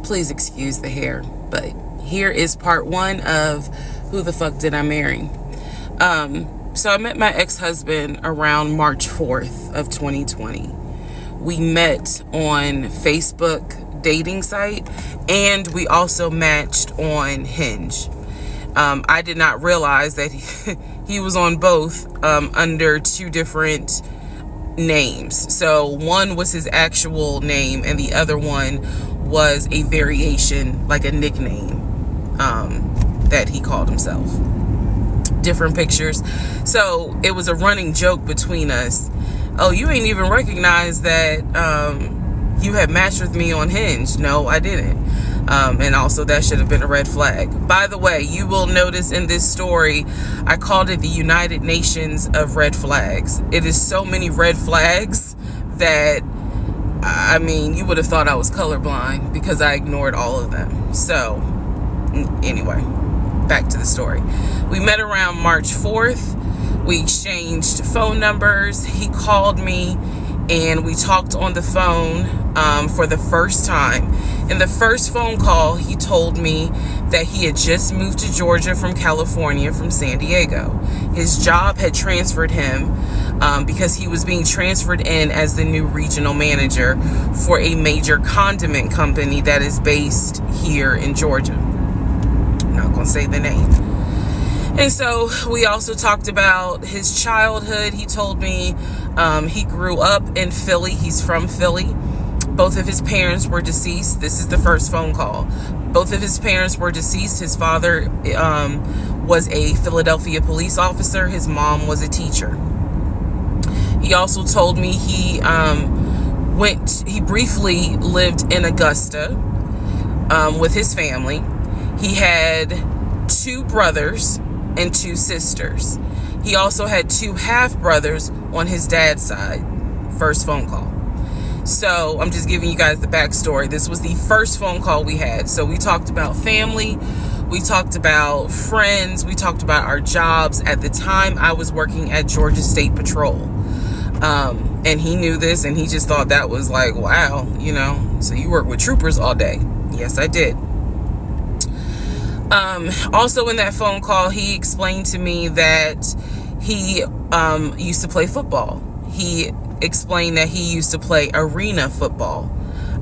Please excuse the hair, but here is part one of Who the Fuck Did I Marry? So I met my ex-husband around March 4th of 2020. We met on Facebook dating site, and we also matched on Hinge. I did not realize that he was on both under two different names. So one was his actual name, and the other one was a variation, like a nickname that he called himself. Different pictures. So it was a running joke between us. Oh, you ain't even recognize that you had matched with me on Hinge. No, I didn't. And also that should have been a red flag. By the way, you will notice in this story, I called it the United Nations of red flags. It is so many red flags that, I mean, you would have thought I was colorblind because I ignored all of them. So anyway, back to the story. We met around March 4th. We exchanged phone numbers. He called me and we talked on the phone for the first time. In the first phone call, he told me that he had just moved to Georgia from California, from San Diego. His job had transferred him because he was being transferred in as the new regional manager for a major condiment company that is based here in Georgia. I'm not going to say the name. And so we also talked about his childhood. He told me he grew up in Philly. He's from Philly. Both of his parents were deceased. This is the first phone call. Both of his parents were deceased. His father was a Philadelphia police officer. His mom was a teacher. He also told me he briefly lived in Augusta with his family. He had 2 brothers and 2 sisters. He also had 2 half-brothers on his dad's side. First phone call. So I'm just giving you guys the backstory. This was the first phone call we had. So we talked about family. We talked about friends. We talked about our jobs. At the time, I was working at Georgia State Patrol. And he knew this, and he just thought that was like, wow, so you work with troopers all day. Yes, I did. Also in that phone call, he explained to me that he used to play football. He explained that he used to play arena football.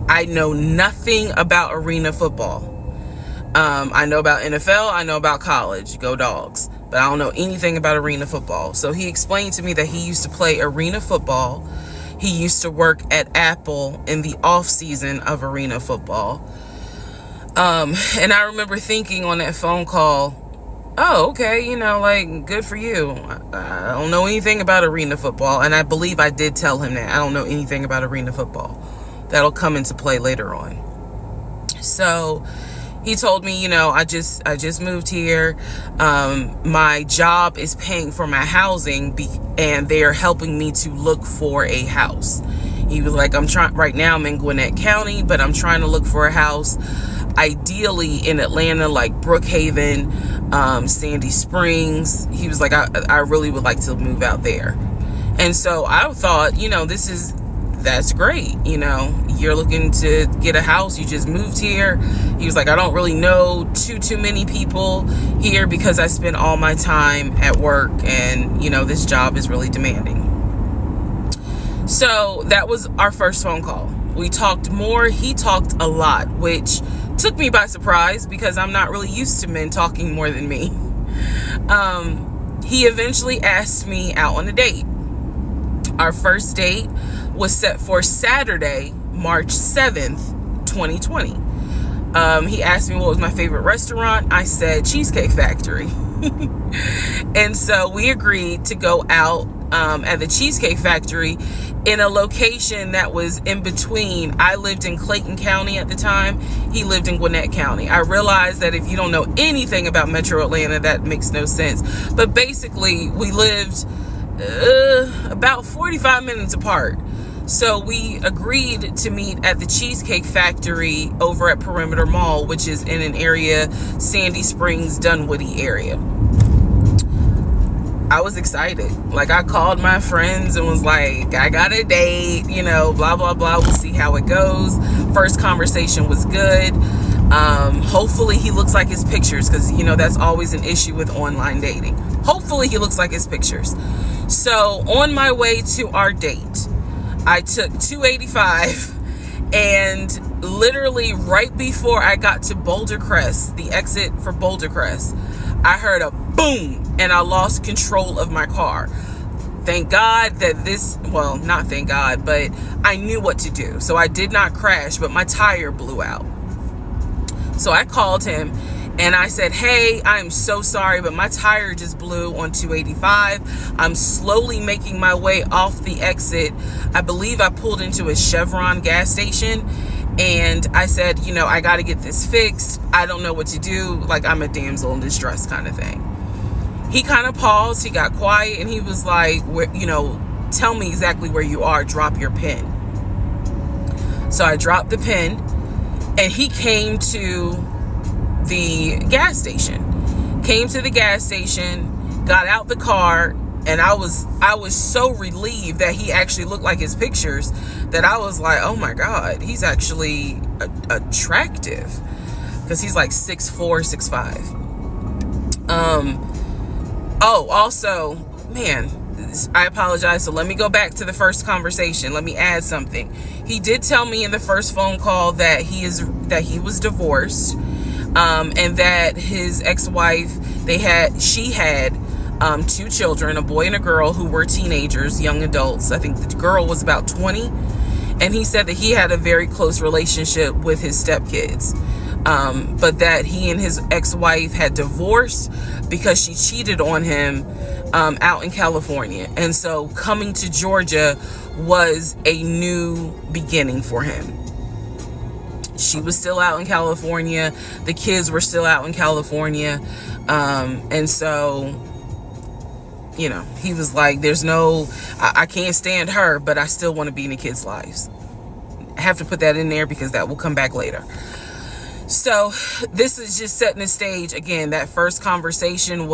I know nothing about arena football. I know about NFL. I know about college. Go Dogs. But I don't know anything about arena football. So he explained to me that he used to play arena football. He used to work at Apple in the off season of arena football. And I remember thinking on that phone call, oh, okay, good for you. I don't know anything about arena football. And I believe I did tell him that. I don't know anything about arena football. That'll come into play later on. So he told me, I just moved here. My job is paying for my housing and they're helping me to look for a house. He was like, right now I'm in Gwinnett County, but I'm trying to look for a house. Ideally in Atlanta, like Brookhaven, Sandy Springs. He was like, I really would like to move out there. And so I thought, that's great. You're looking to get a house. You just moved here. He was like, I don't really know too many people here because I spend all my time at work and, this job is really demanding. So that was our first phone call. We talked more. He talked a lot, which took me by surprise because I'm not really used to men talking more than me. He eventually asked me out on a date. Our first date was set for Saturday, March 7th, 2020. He asked me what was my favorite restaurant. I said Cheesecake Factory. And so we agreed to go out at the Cheesecake Factory in a location that was in between. I lived in Clayton County at the time. He lived in Gwinnett County. I realized that if you don't know anything about Metro Atlanta, that makes no sense. But basically, we lived about 45 minutes apart. So we agreed to meet at the Cheesecake Factory over at Perimeter Mall, which is in an area, Sandy Springs, Dunwoody area. I was excited. Like, I called my friends and was like, I got a date, you know, blah, blah, blah. We'll see how it goes. First conversation was good. Hopefully he looks like his pictures, because, you know, that's always an issue with online dating. Hopefully he looks like his pictures. So on my way to our date, I took 285, and literally right before I got to Boulder Crest, the exit for Boulder Crest, I heard a boom, and I lost control of my car. Thank God that well, not thank God, but I knew what to do. So I did not crash, but my tire blew out. So I called him and I said, hey, I'm so sorry, but my tire just blew on 285. I'm slowly making my way off the exit. I believe I pulled into a Chevron gas station, and I said, you know, I got to get this fixed. I don't know what to do. Like, I'm a damsel in distress kind of thing. He kind of paused. He got quiet, and he was like, you know, tell me exactly where you are. Drop your pin. So I dropped the pin, and he came to the gas station. Got out the car, and I was so relieved that he actually looked like his pictures, that I was like, oh my God, he's actually attractive, because he's like 6'4", 6'5". Oh, also, man, I apologize. So let me go back to the first conversation. Let me add something. He did tell me in the first phone call that he was divorced, and that his ex-wife, she had 2 children, a boy and a girl, who were teenagers, young adults. I think the girl was about 20, and he said that he had a very close relationship with his stepkids, but that he and his ex-wife had divorced because she cheated on him out in California. And so coming to Georgia was a new beginning for him. She was still out in California. The kids were still out in California. And so, you know, he was like, I can't stand her, but I still want to be in the kids' lives. I have to put that in there because that will come back later. So this is just setting the stage. Again, that first conversation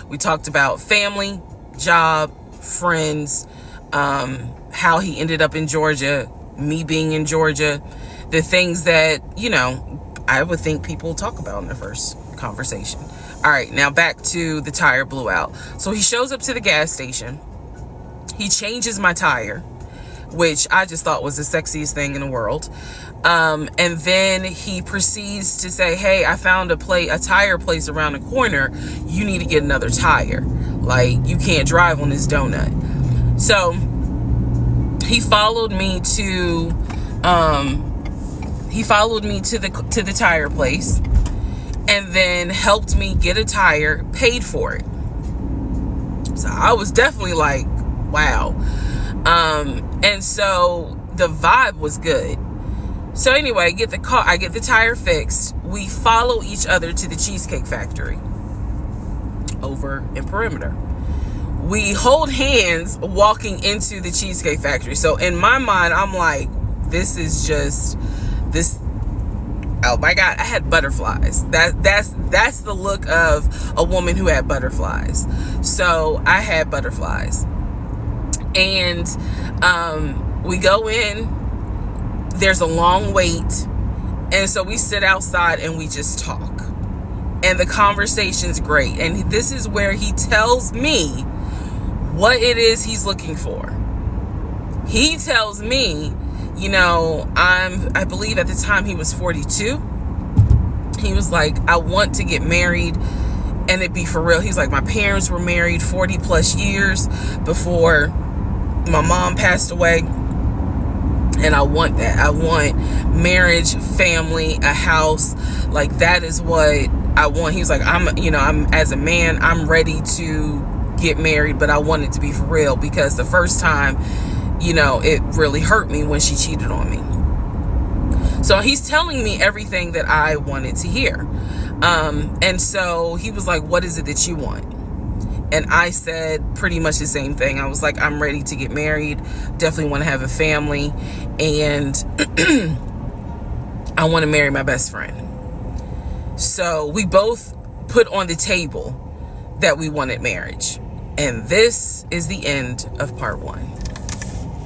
we talked about family, job, friends, how he ended up in Georgia, me being in Georgia, the things that, you know, I would think people talk about in the first conversation. All right, now back to the tire blew out. So he shows up to the gas station. He changes my tire, which I just thought was the sexiest thing in the world. And then he proceeds to say, hey, I found a tire place around the corner. You need to get another tire. Like, you can't drive on this donut. So he followed me to the tire place, and then helped me get a tire, paid for it. So I was definitely like, wow. And so the vibe was good. So anyway, I get the tire fixed. We follow each other to the Cheesecake Factory over in Perimeter. We hold hands walking into the Cheesecake Factory. So in my mind, I'm like, this. Oh my God, I had butterflies. That's the look of a woman who had butterflies. So I had butterflies. And we go in. There's a long wait, and so we sit outside and we just talk, and the conversation's great. And this is where he tells me what it is he's looking for. He tells me, you know, I believe at the time he was 42. He was like, I want to get married and it be for real. He's like, my parents were married 40 plus years before my mom passed away. And I want that. I want marriage, family, a house. Like, that is what I want. He was like, I'm as a man, I'm ready to get married, but I want it to be for real, because the first time, you know, it really hurt me when she cheated on me. So he's telling me everything that I wanted to hear. And so he was like, what is it that you want? And I said pretty much the same thing. I was like, I'm ready to get married. Definitely want to have a family. And I want to marry my best friend. So we both put on the table that we wanted marriage. And this is the end of part 1.